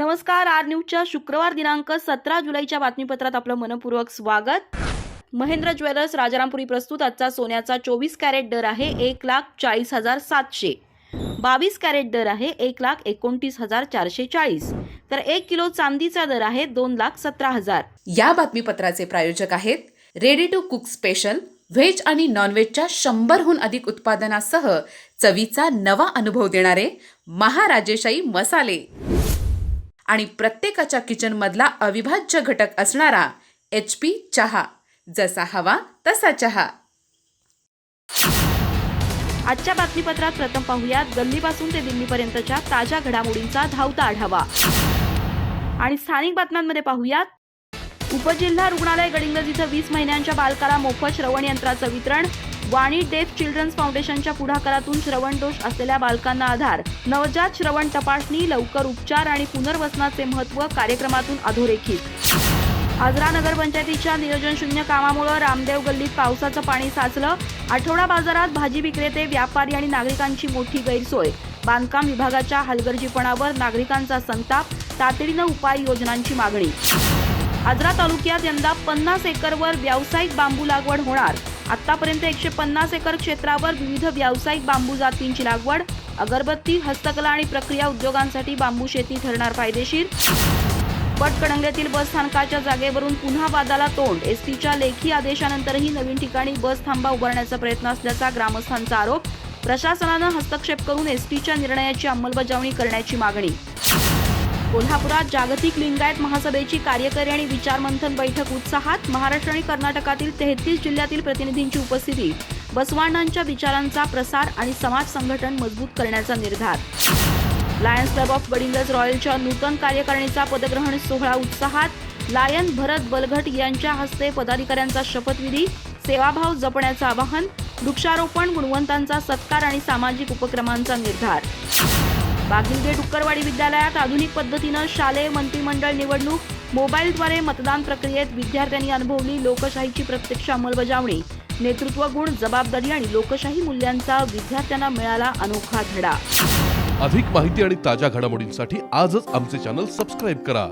नमस्कार, आर न्यूजच्या शुक्रवार दिनांक 17 जुलैच्या बातमीपत्रात आपलं मनपूर्वक स्वागत। महेंद्र ज्वेलर्स राजारामपुरी प्रस्तुत आजचा सोन्याचा 24 कॅरेट दर आहे 1,40,700, 22 कॅरेट दर आहे 1,29,440, तर 1 किलो चांदीचा दर आहे 2,17,000। या बातमीपत्राचे प्रायोजक आहेत ready to cook special, veg आणि नॉनव्हेजच्या 100हून अधिक उत्पादनासह चवीचा नवा अनुभव देणारे महाराजेशाही मसाले आणि प्रत्येकाच्या किचन मधला अविभाज्य घटक असणारा HP चहा, जसा हवा तसा चहा। आजच्या बातमीपत्रात प्रथम पाहूयात गल्लीपासून ते दिल्लीपर्यंतच्या ताज्या घडामोडींचा धावता आढावा आणि स्थानिक बातम्यांमध्ये पाहूयात उपजिल्हा रुग्णालय गडिंग्लज इथं 20 महिन्यांच्या बालकाला मोफत श्रवण यंत्राचं वितरण, वाणी डेफ चिल्ड्रन्स फाउंडेशनच्या पुढाकारातून श्रवण दोष असलेल्या बालकांना आधार, नवजात श्रवण तपासणी, लवकर उपचार आणि पुनर्वसनाचे महत्त्व कार्यक्रमातून अधोरेखित। आजरा नगरपंचायतीच्या नियोजनशून्य कामामुळे रामदेव गल्लीत पावसाचं पाणी साचलं, आठवडा बाजारात भाजी विक्रेते, व्यापारी आणि नागरिकांची मोठी गैरसोय, बांधकाम विभागाच्या हलगर्जीपणावर नागरिकांचा संताप, तातडीनं उपाययोजनांची मागणी। आजरा तालुक्यात यंदा 50 एकरवर व्यावसायिक बांबू लागवड होणार, आतापर्यंत 150 एकर क्षेत्रावर विविध व्यावसायिक बांबू जातींची लागवड, अगरबत्ती, हस्तकला आणि प्रक्रिया उद्योगांसाठी बांबू शेती ठरणार फायदेशीर। पटकणंगलेतील बस स्थानकाच्या जागेवरून पुन्हा वादाला तोंड, एसटीच्या लेखी आदेशानंतरही नवीन ठिकाणी बस थांबा उभारण्याचा प्रयत्न असल्याचा ग्रामस्थांचा आरोप, प्रशासनानं हस्तक्षेप करून एसटीच्या निर्णयाची अंमलबजावणी करण्याची मागणी। कोल्हापुरात जागतिक लिंगायत महासभेची कार्यकारी आणि विचारमंथन बैठक उत्साहात, महाराष्ट्र आणि कर्नाटकातील 33 जिल्ह्यातील प्रतिनिधींची उपस्थिती, बसवांडांच्या विचारांचा प्रसार आणि समाज संघटन मजबूत करण्याचा निर्धार। लायन्स क्लब ऑफ गडिंग्लज रॉयलच्या नूतन कार्यकारिणीचा पदग्रहण सोहळा उत्साहात, लायन भरत बलघट यांच्या हस्ते पदाधिकाऱ्यांचा शपथविधी, सेवाभाव जपण्याचं आवाहन, वृक्षारोपण, गुणवंतांचा सत्कार आणि सामाजिक उपक्रमांचा निर्धार। बागिलगे डुक्करवाडी विद्यालयात आधुनिक पद्धतीनं शालेय मंत्रिमंडळ निवडणूक, मोबाईलद्वारे मतदान प्रक्रियेत विद्यार्थ्यांनी अनुभवली लोकशाहीची प्रत्यक्ष अंमलबजावणी, नेतृत्व गुण, जबाबदारी आणि लोकशाही मूल्यांचा विद्यार्थ्यांना मिळाला अनोखा धडा। अधिक माहिती आणि ताज्या घडामोडींसाठी आजच आमचे चॅनल सबस्क्राइब करा।